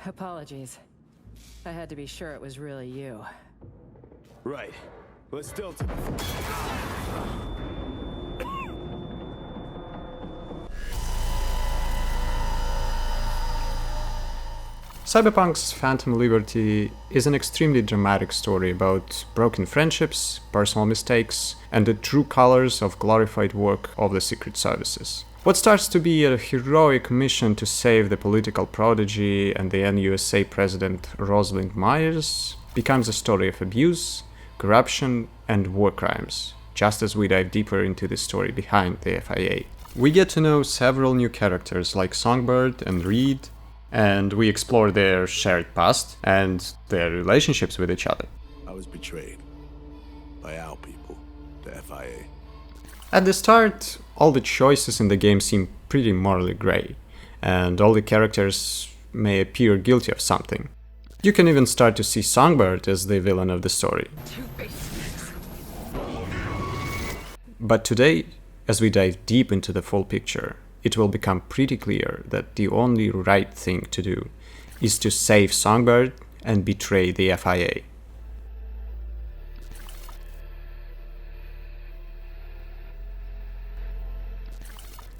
Apologies. I had to be sure it was really you. Right. Let's delta. Cyberpunk's Phantom Liberty is an extremely dramatic story about broken friendships, personal mistakes, and the true colors of glorified work of the Secret Services. What starts to be a heroic mission to save the political prodigy and the NUSA president Rosalind Myers becomes a story of abuse, corruption, and war crimes, just as we dive deeper into the story behind the FIA. We get to know several new characters like Songbird and Reed, and we explore their shared past and their relationships with each other. I was betrayed by our people, the FIA. At the start, all the choices in the game seem pretty morally grey, and all the characters may appear guilty of something. You can even start to see Songbird as the villain of the story. But today, as we dive deep into the full picture, it will become pretty clear that the only right thing to do is to save Songbird and betray the FIA.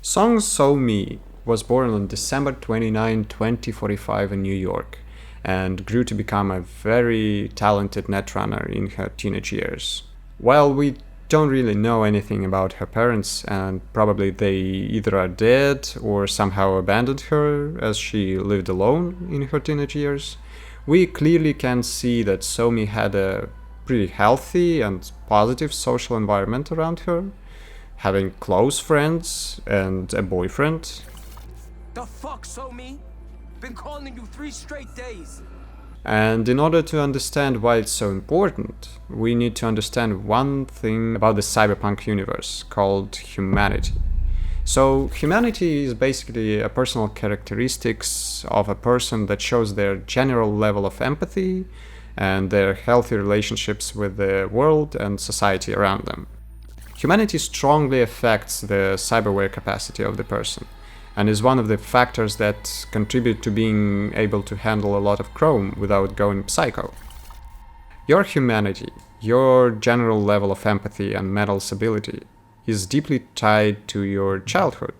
Song So-mi was born on December 29, 2045 in New York, and grew to become a very talented netrunner in her teenage years. While we don't really know anything about her parents, and probably they either are dead or somehow abandoned her as she lived alone in her teenage years, we clearly can see that So-mi had a pretty healthy and positive social environment around her, having close friends and a boyfriend. The fuck, So-mi? Been calling you 3 straight days. And in order to understand why it's so important, we need to understand one thing about the cyberpunk universe called humanity. So humanity is basically a personal characteristics of a person that shows their general level of empathy and their healthy relationships with the world and society around them. Humanity strongly affects the cyberware capacity of the person, and is one of the factors that contribute to being able to handle a lot of Chrome without going psycho. Your humanity, your general level of empathy and mental stability, is deeply tied to your childhood.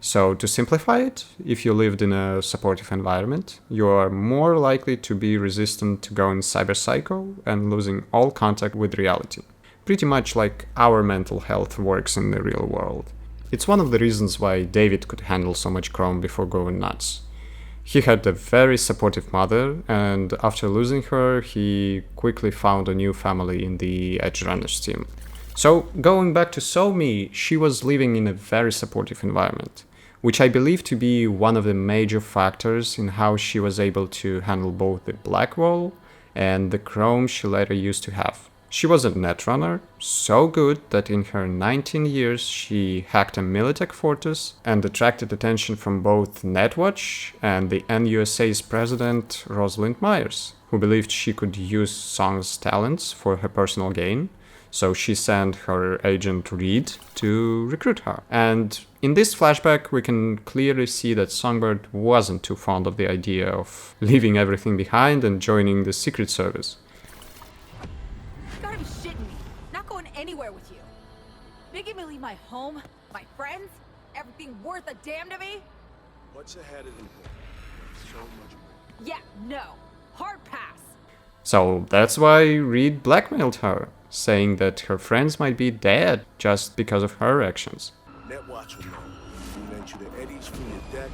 So to simplify it, if you lived in a supportive environment, you are more likely to be resistant to going cyber psycho and losing all contact with reality. Pretty much like our mental health works in the real world. It's one of the reasons why David could handle so much Chrome before going nuts. He had a very supportive mother, and after losing her, he quickly found a new family in the Edge Runners team. So, going back to So-mi, she was living in a very supportive environment, which I believe to be one of the major factors in how she was able to handle both the Blackwall and the Chrome she later used to have. She was a netrunner, so good that in her 19 years she hacked a Militech fortress and attracted attention from both Netwatch and the NUSA's president Rosalind Myers, who believed she could use Song's talents for her personal gain, so she sent her agent Reed to recruit her. And in this flashback we can clearly see that Songbird wasn't too fond of the idea of leaving everything behind and joining the Secret Service. Anywhere with you. Making me leave my home, my friends, everything worth a damn to me? What's ahead of them here? So much more. Yeah, no. Hard pass. So that's why Reed blackmailed her, saying that her friends might be dead just because of her actions. Netwatch will know. We lent you the eddies from your deck,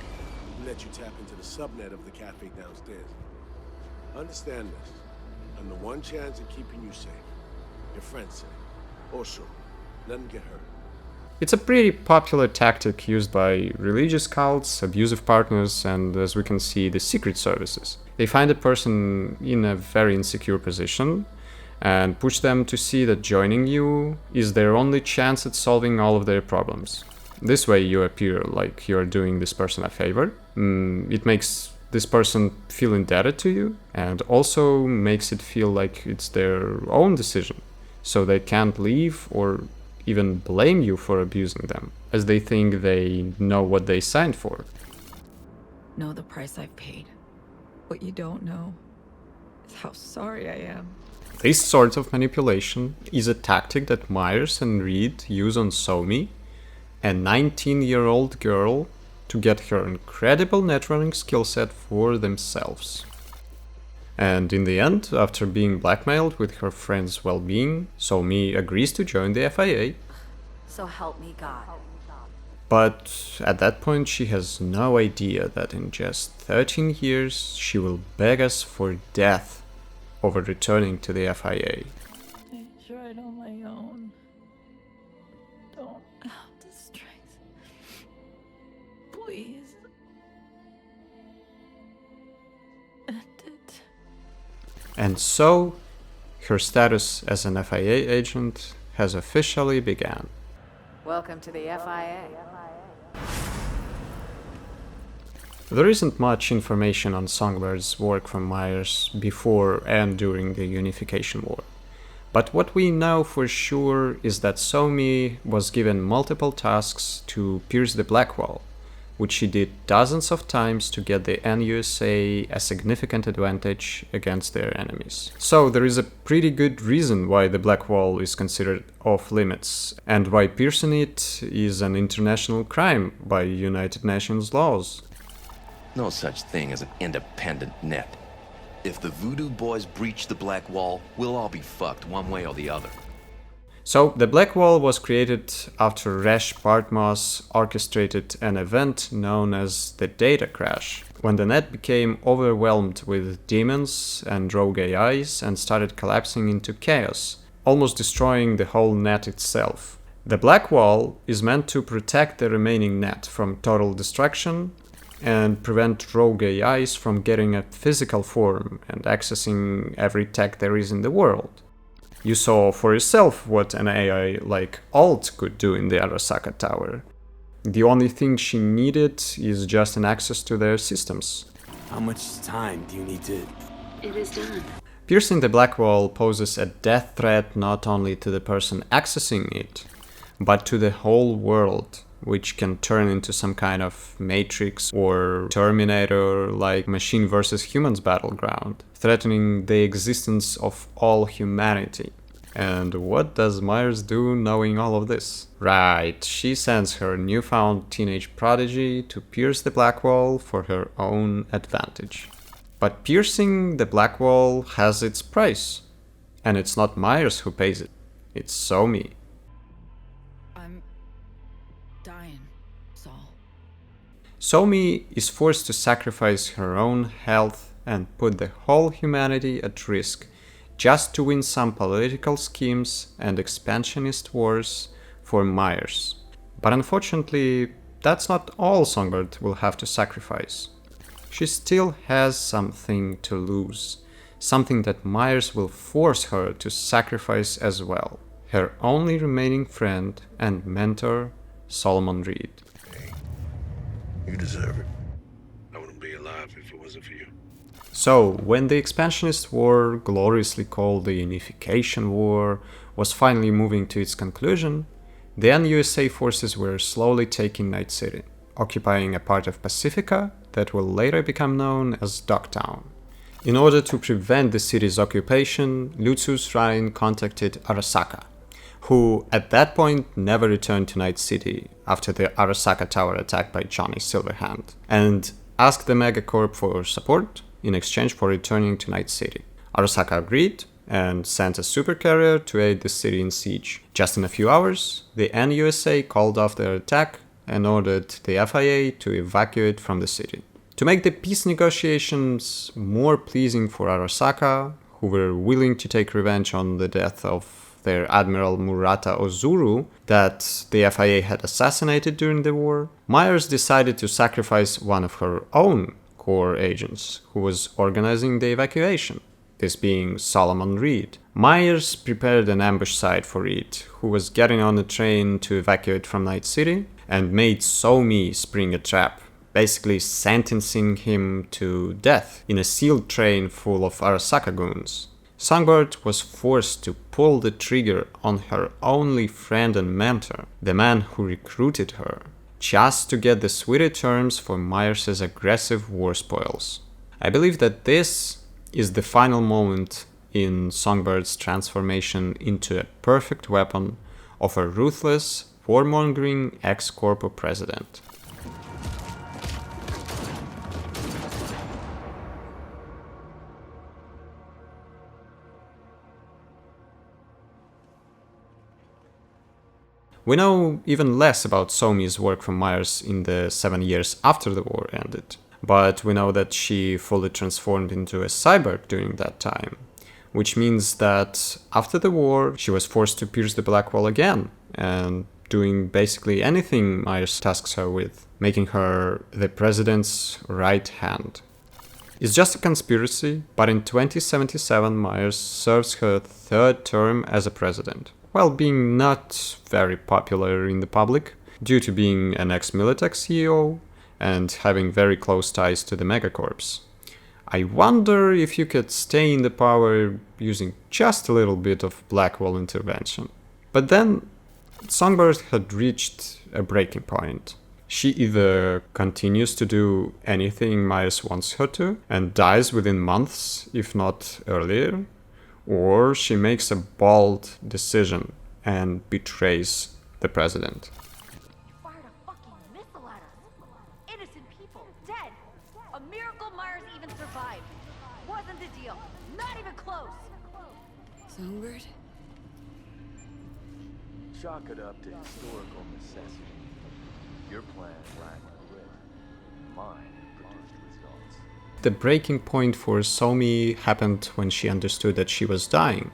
we let you tap into the subnet of the cafe downstairs. Understand this. I'm the one chance of keeping you safe. Your friends safe. Also, let them get hurt. It's a pretty popular tactic used by religious cults, abusive partners, and as we can see, the secret services. They find a person in a very insecure position and push them to see that joining you is their only chance at solving all of their problems. This way you appear like you're doing this person a favor. It makes this person feel indebted to you, and also makes it feel like it's their own decision. So they can't leave or even blame you for abusing them, as they think they know what they signed for. Know the price I've paid. What you don't know is how sorry I am. This sort of manipulation is a tactic that Myers and Reed use on Somi, a 19-year-old girl, to get her incredible netrunning skill set for themselves. And in the end, after being blackmailed with her friend's well-being, Somi agrees to join the FIA. So help me God. But at that point she has no idea that in just 13 years she will beg us for death over returning to the FIA. I tried on my own. Don't have the strength. Please. End it. And so, her status as an FIA agent has officially begun. Welcome to the FIA. There isn't much information on Songbird's work from Myers before and during the Unification War. But what we know for sure is that Somi was given multiple tasks to pierce the Black Wall, which she did dozens of times to get the NUSA a significant advantage against their enemies. So there is a pretty good reason why the Black Wall is considered off limits, and why piercing it is an international crime by United Nations laws. No such thing as an independent net. If the Voodoo Boys breach the Black Wall, we'll all be fucked one way or the other. So, the Black Wall was created after Resh Bartmoss orchestrated an event known as the Data Crash, when the net became overwhelmed with demons and rogue AIs and started collapsing into chaos, almost destroying the whole net itself. The Black Wall is meant to protect the remaining net from total destruction and prevent rogue AIs from getting a physical form and accessing every tech there is in the world. You saw for yourself what an AI like Alt could do in the Arasaka Tower. The only thing she needed is just an access to their systems. How much time do you need to... It is done. Piercing the Black Wall poses a death threat not only to the person accessing it, but to the whole world, which can turn into some kind of Matrix or Terminator-like machine versus humans battleground, threatening the existence of all humanity. And what does Myers do knowing all of this? Right, she sends her newfound teenage prodigy to pierce the Black Wall for her own advantage. But piercing the Black Wall has its price. And it's not Myers who pays it, it's Somi. I'm dying, Saul. Somi is forced to sacrifice her own health and put the whole humanity at risk just to win some political schemes and expansionist wars for Myers. But unfortunately, that's not all Songbird will have to sacrifice. She still has something to lose, something that Myers will force her to sacrifice as well. Her only remaining friend and mentor, Solomon Reed. Hey, you deserve it. I wouldn't be alive if it wasn't for you. So, when the Expansionist War, gloriously called the Unification War, was finally moving to its conclusion, the NUSA forces were slowly taking Night City, occupying a part of Pacifica that will later become known as Dogtown. In order to prevent the city's occupation, Lucius Ryan contacted Arasaka, who at that point never returned to Night City after the Arasaka Tower attack by Johnny Silverhand, and asked the Megacorp for support in exchange for returning to Night City. Arasaka agreed and sent a supercarrier to aid the city in siege. Just in a few hours, the NUSA called off their attack and ordered the FIA to evacuate from the city. To make the peace negotiations more pleasing for Arasaka, who were willing to take revenge on the death of their Admiral Murata Ozuru that the FIA had assassinated during the war, Myers decided to sacrifice one of her own core agents who was organizing the evacuation, this being Solomon Reed. Myers prepared an ambush site for Reed, who was getting on a train to evacuate from Night City, and made Somi spring a trap, basically sentencing him to death in a sealed train full of Arasaka goons. Songbird was forced to pull the trigger on her only friend and mentor, the man who recruited her, just to get the sweeter terms for Myers' aggressive war spoils. I believe that this is the final moment in Songbird's transformation into a perfect weapon of a ruthless, warmongering ex-corpo president. We know even less about Somi's work for Myers in the 7 years after the war ended, but we know that she fully transformed into a cyborg during that time, which means that after the war she was forced to pierce the black wall again, and doing basically anything Myers tasks her with, making her the president's right hand. It's just a conspiracy, but in 2077 Myers serves her third term as a president, while being not very popular in the public, due to being an ex-Militech CEO and having very close ties to the megacorps. I wonder if you could stay in the power using just a little bit of Blackwall intervention. But then, Songbird had reached a breaking point. She either continues to do anything Myers wants her to, and dies within months, if not earlier, or she makes a bold decision and betrays the president. Fired a fucking missile at us. Innocent people dead. A miracle Myers even survived. Wasn't the deal. Not even close. Songbird? Chalk it up to historical necessity. Your plan lacked grit. Mine produced results. The breaking point for Somi happened when she understood that she was dying,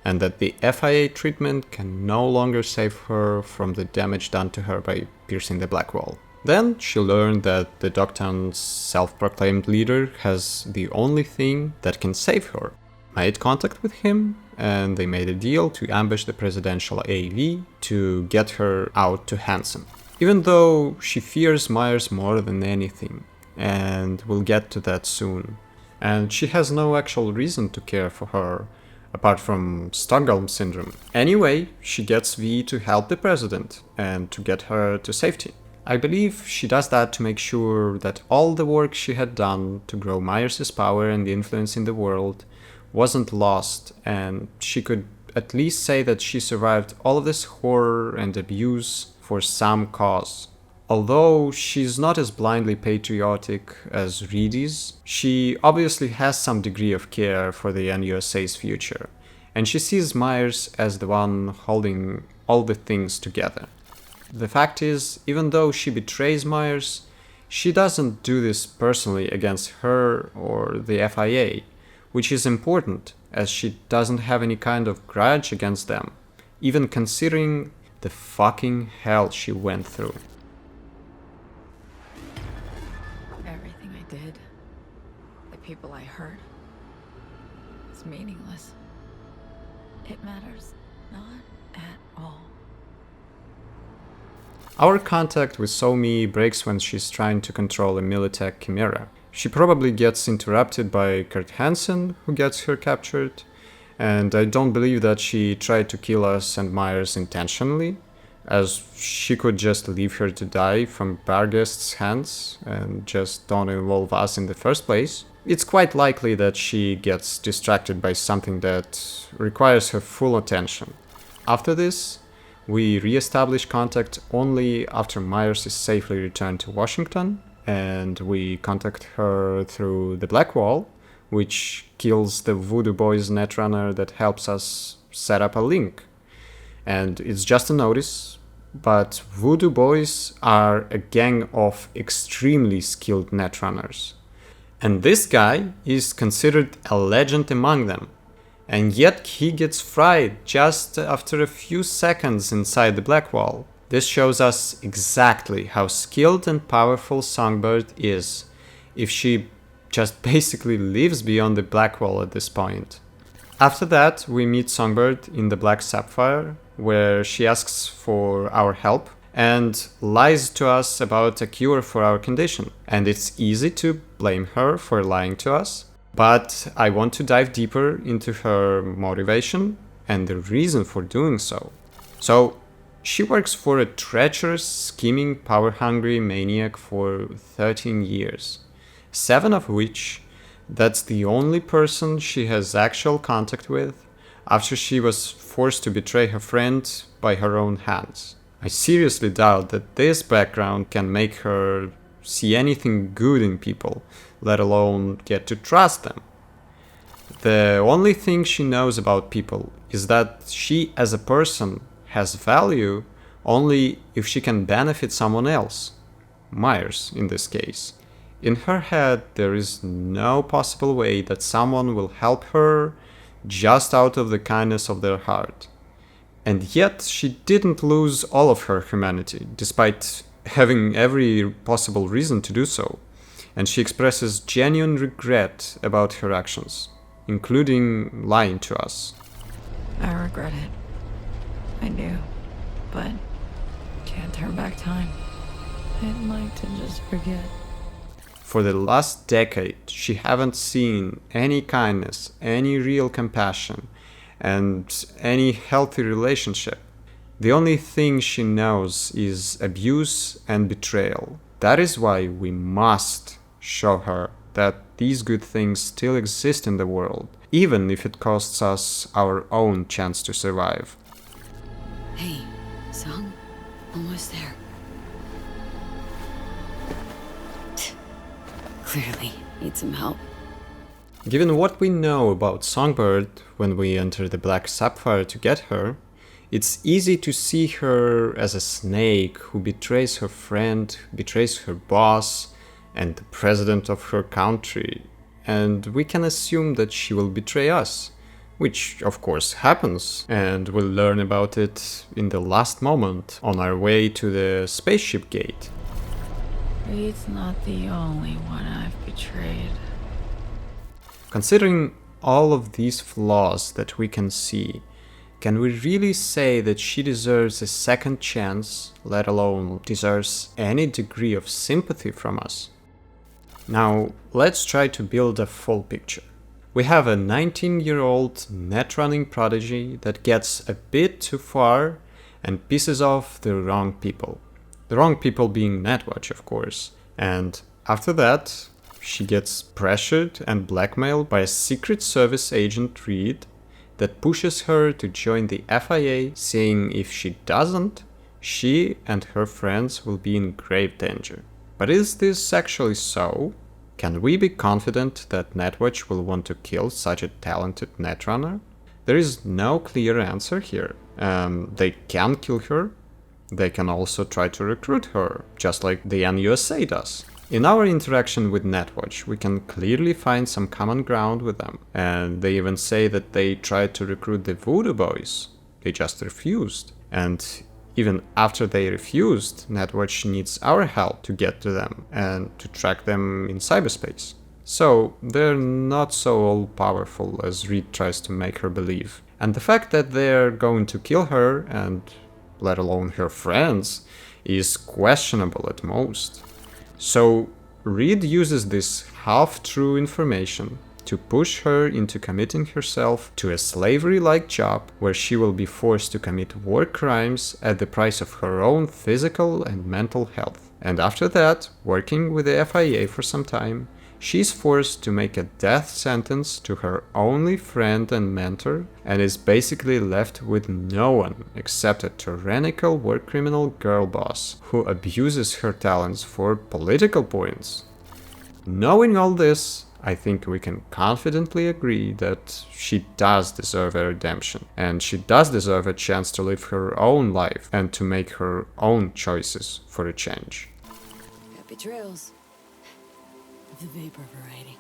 and that the FIA treatment can no longer save her from the damage done to her by piercing the black wall. Then she learned that the Dogtown's self-proclaimed leader has the only thing that can save her. Made contact with him, and they made a deal to ambush the presidential AV to get her out to Hansen. Even though she fears Myers more than anything, and we'll get to that soon. And she has no actual reason to care for her, apart from Stockholm Syndrome. Anyway, she gets V to help the president, and to get her to safety. I believe she does that to make sure that all the work she had done to grow Myers' power and influence in the world wasn't lost, and she could at least say that she survived all of this horror and abuse for some cause. Although she's not as blindly patriotic as Reed is, she obviously has some degree of care for the NUSA's future, and she sees Myers as the one holding all the things together. The fact is, even though she betrays Myers, she doesn't do this personally against her or the FIA, which is important, as she doesn't have any kind of grudge against them, even considering the fucking hell she went through. Everything I did, the people I hurt, it's meaningless. It matters not at all. Our contact with Somi breaks when she's trying to control a Militech chimera. She probably gets interrupted by Kurt Hansen, who gets her captured, and I don't believe that she tried to kill us and Myers intentionally, as she could just leave her to die from Barghest's hands and just don't involve us in the first place. It's quite likely that she gets distracted by something that requires her full attention. After this, we re-establish contact only after Myers is safely returned to Washington, and we contact her through the Black Wall, which kills the Voodoo Boys netrunner that helps us set up a link. And it's just a notice, but Voodoo Boys are a gang of extremely skilled netrunners. And this guy is considered a legend among them. And yet he gets fried just after a few seconds inside the Black Wall. This shows us exactly how skilled and powerful Songbird is, if she just basically lives beyond the Black Wall at this point. After that, we meet Songbird in the Black Sapphire, where she asks for our help and lies to us about a cure for our condition. And it's easy to blame her for lying to us, but I want to dive deeper into her motivation and the reason for doing so. So, she works for a treacherous, scheming, power-hungry maniac for 13 years, 7 of which That's the only person she has actual contact with after she was forced to betray her friend by her own hands. I seriously doubt that this background can make her see anything good in people, let alone get to trust them. The only thing she knows about people is that she as a person has value only if she can benefit someone else, Myers in this case. In her head, there is no possible way that someone will help her just out of the kindness of their heart. And yet, she didn't lose all of her humanity, despite having every possible reason to do so. And she expresses genuine regret about her actions, including lying to us. I regret it. I do. But can't turn back time. I'd like to just forget. For the last decade, she haven't seen any kindness, any real compassion, and any healthy relationship. The only thing she knows is abuse and betrayal. That is why we must show her that these good things still exist in the world, even if it costs us our own chance to survive. Hey, Song, almost there. Clearly need some help. Given what we know about Songbird when we enter the Black Sapphire to get her, it's easy to see her as a snake who betrays her friend, betrays her boss, and the president of her country, and we can assume that she will betray us, which of course happens, and we'll learn about it in the last moment on our way to the spaceship gate. Reed's not the only one I've betrayed. Considering all of these flaws that we can see, can we really say that she deserves a second chance, let alone deserves any degree of sympathy from us? Now, let's try to build a full picture. We have a 19-year-old net-running prodigy that gets a bit too far and pisses off the wrong people. The wrong people being Netwatch, of course. And after that, she gets pressured and blackmailed by a Secret Service agent, Reed, that pushes her to join the FIA, saying if she doesn't, she and her friends will be in grave danger. But is this actually so? Can we be confident that Netwatch will want to kill such a talented netrunner? There is no clear answer here. They can kill her. They can also try to recruit her, just like the NUSA does. In our interaction with Netwatch, we can clearly find some common ground with them, and they even say that they tried to recruit the Voodoo Boys. They just refused. And even after they refused, Netwatch needs our help to get to them and to track them in cyberspace. So they're not so all-powerful as Reed tries to make her believe. And the fact that they're going to kill her, and let alone her friends, is questionable at most. So Reed uses this half-true information to push her into committing herself to a slavery-like job where she will be forced to commit war crimes at the price of her own physical and mental health. And after that, working with the FIA for some time, she's forced to make a death sentence to her only friend and mentor, and is basically left with no one except a tyrannical war criminal girl boss who abuses her talents for political points. Knowing all this, I think we can confidently agree that she does deserve a redemption, and she does deserve a chance to live her own life and to make her own choices for a change. Happy trails. The vapor variety.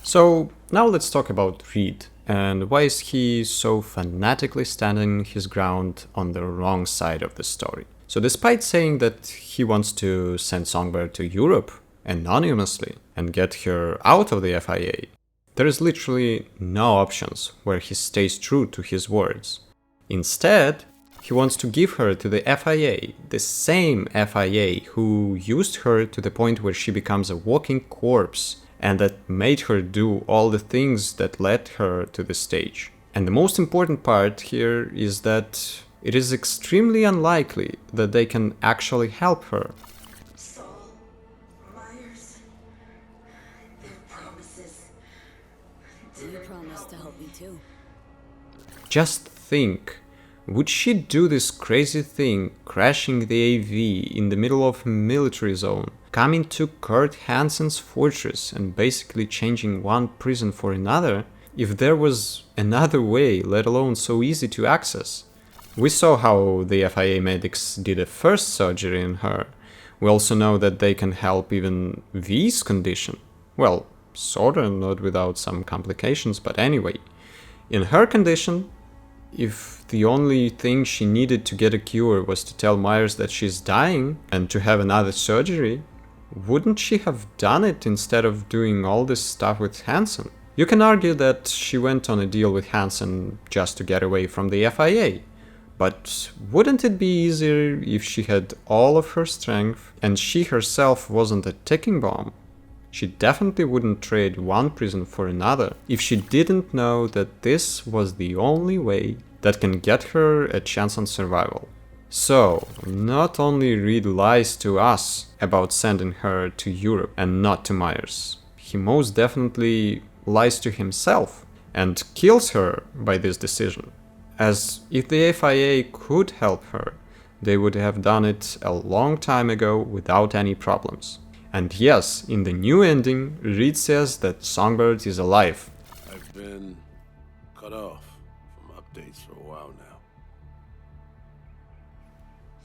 So now let's talk about Reed, and why is he so fanatically standing his ground on the wrong side of the story. So despite saying that he wants to send Songbird to Europe anonymously and get her out of the FIA, there is literally no options where he stays true to his words. Instead, he wants to give her to the FIA, the same FIA who used her to the point where she becomes a walking corpse and that made her do all the things that led her to the stage. And the most important part here is that it is extremely unlikely that they can actually help her. Myers, You promised to help me too. Just think, would she do this crazy thing, crashing the AV in the middle of a military zone, coming to Kurt Hansen's fortress and basically changing one prison for another, if there was another way, let alone so easy to access? We saw how the FIA medics did a first surgery in her. We also know that they can help even V's condition. Well, sorta, not without some complications, but anyway. In her condition, if the only thing she needed to get a cure was to tell Myers that she's dying and to have another surgery, wouldn't she have done it instead of doing all this stuff with Hansen? You can argue that she went on a deal with Hansen just to get away from the FIA. But wouldn't it be easier if she had all of her strength and she herself wasn't a ticking bomb? She definitely wouldn't trade one prison for another if she didn't know that this was the only way that can get her a chance on survival. So, not only Reed lies to us about sending her to Europe and not to Myers, he most definitely lies to himself and kills her by this decision. As if the FIA could help her, they would have done it a long time ago without any problems. And yes, in the new ending, Reed says that Songbird is alive. I've been cut off from updates for a while now.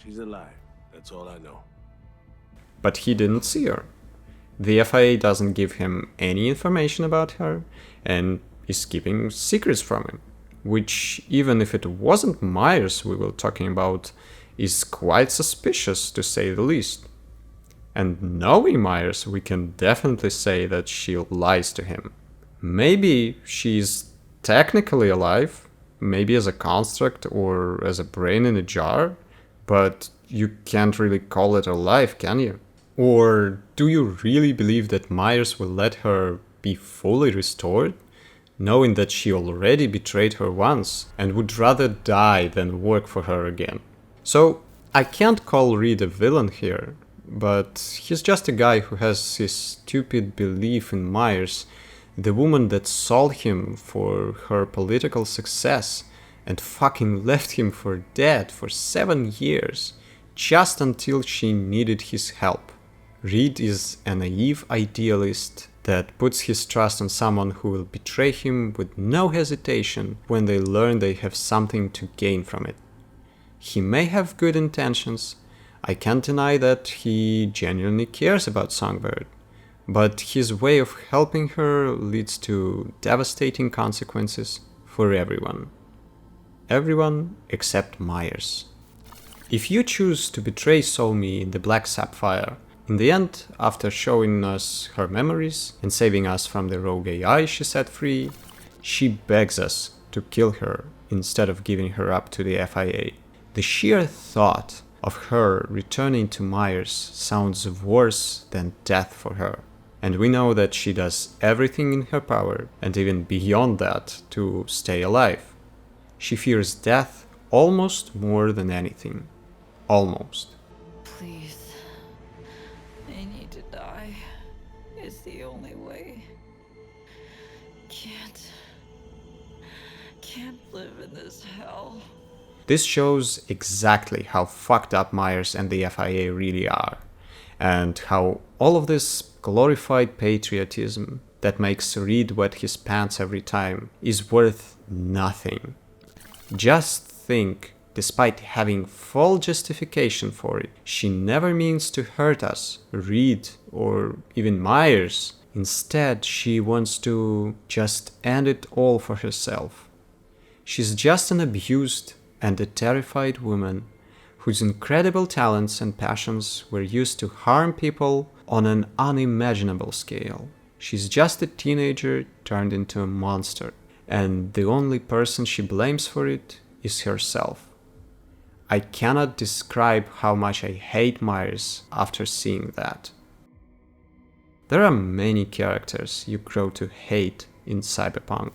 She's alive, that's all I know. But he didn't see her. The FIA doesn't give him any information about her and is keeping secrets from him. Which, even if it wasn't Myers we were talking about, is quite suspicious to say the least. And knowing Myers, we can definitely say that she lies to him. Maybe she's technically alive, maybe as a construct or as a brain in a jar, but you can't really call it alive, can you? Or do you really believe that Myers will let her be fully restored, knowing that she already betrayed her once and would rather die than work for her again? So, I can't call Reed a villain here, but he's just a guy who has his stupid belief in Myers, the woman that sold him for her political success and fucking left him for dead for 7 years, just until she needed his help. Reed is a naive idealist that puts his trust on someone who will betray him with no hesitation when they learn they have something to gain from it. He may have good intentions, I can't deny that he genuinely cares about Songbird, but his way of helping her leads to devastating consequences for everyone. Everyone except Myers. If you choose to betray Somi in the Black Sapphire, in the end, after showing us her memories and saving us from the rogue AI she set free, she begs us to kill her instead of giving her up to the FIA. The sheer thought of her returning to Myers sounds worse than death for her. And we know that she does everything in her power, and even beyond that, to stay alive. She fears death almost more than anything. Almost. Please. I need to die. It's the only way. Can't live in this hell. This shows exactly how fucked up Myers and the FIA really are, and how all of this glorified patriotism that makes Reed wet his pants every time is worth nothing. Just think, despite having full justification for it, she never means to hurt us, Reed, or even Myers. Instead, she wants to just end it all for herself. She's just an abused and a terrified woman whose incredible talents and passions were used to harm people on an unimaginable scale. She's just a teenager turned into a monster, and the only person she blames for it is herself. I cannot describe how much I hate Myers after seeing that. There are many characters you grow to hate in Cyberpunk,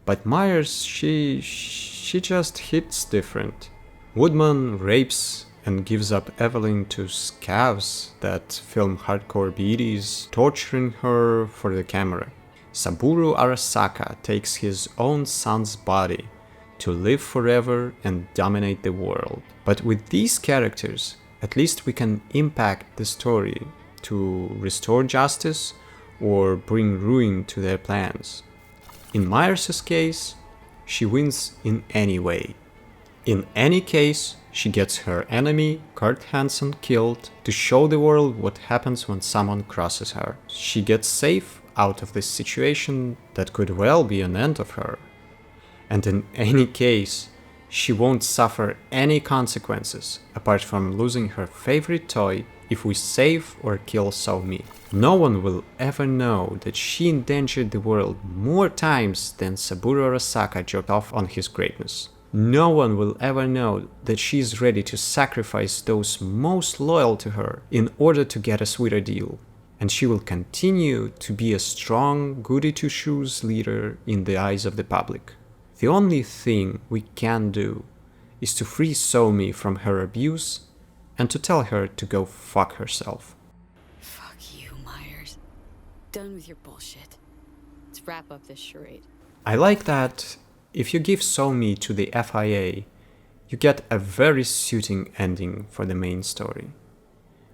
but Myers, she just hits different. Woodman rapes and gives up Evelyn to scavs that film hardcore BDs, torturing her for the camera. Saburo Arasaka takes his own son's body to live forever and dominate the world. But with these characters, at least we can impact the story to restore justice or bring ruin to their plans. In Myers' case, she wins in any way. In any case, she gets her enemy, Kurt Hansen, killed to show the world what happens when someone crosses her. She gets safe out of this situation that could well be an end of her. And in any case, she won't suffer any consequences apart from losing her favorite toy if we save or kill So-Mi. No one will ever know that she endangered the world more times than Saburo Arasaka jerked off on his greatness. No one will ever know that she is ready to sacrifice those most loyal to her in order to get a sweeter deal. And she will continue to be a strong, goody-two-shoes leader in the eyes of the public. The only thing we can do is to free So-Mi from her abuse and to tell her to go fuck herself. Fuck you, Myers. Done with your bullshit. Let's wrap up this charade. I like that if you give So-Mi to the FIA, you get a very suiting ending for the main story.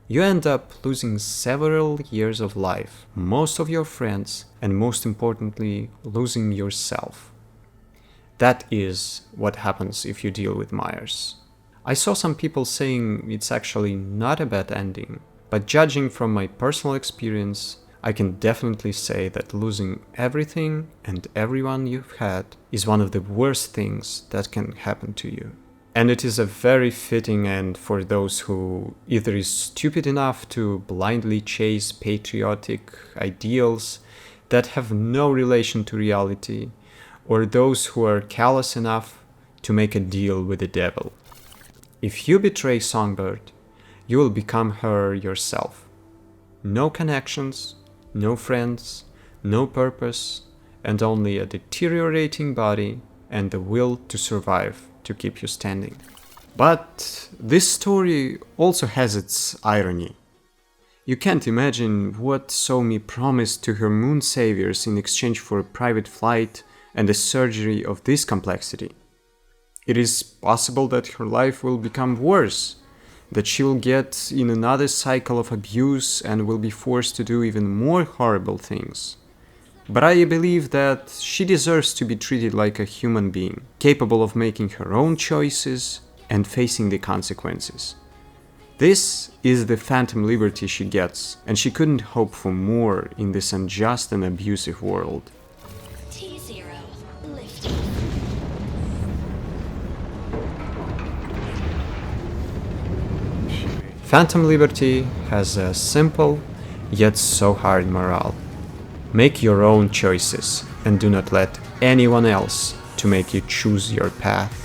You end up losing several years of life, most of your friends, and most importantly, losing yourself. That is what happens if you deal with Myers. I saw some people saying it's actually not a bad ending, but judging from my personal experience, I can definitely say that losing everything and everyone you've had is one of the worst things that can happen to you. And it is a very fitting end for those who either is stupid enough to blindly chase patriotic ideals that have no relation to reality, or those who are callous enough to make a deal with the devil. If you betray Songbird, you will become her yourself. No connections, no friends, no purpose, and only a deteriorating body and the will to survive to keep you standing. But this story also has its irony. You can't imagine what So-Mi promised to her moon saviors in exchange for a private flight and a surgery of this complexity. It is possible that her life will become worse, that she will get in another cycle of abuse and will be forced to do even more horrible things. But I believe that she deserves to be treated like a human being, capable of making her own choices and facing the consequences. This is the phantom liberty she gets, and she couldn't hope for more in this unjust and abusive world. T0 lifting. Phantom Liberty has a simple, yet so hard morale. Make your own choices and do not let anyone else to make you choose your path.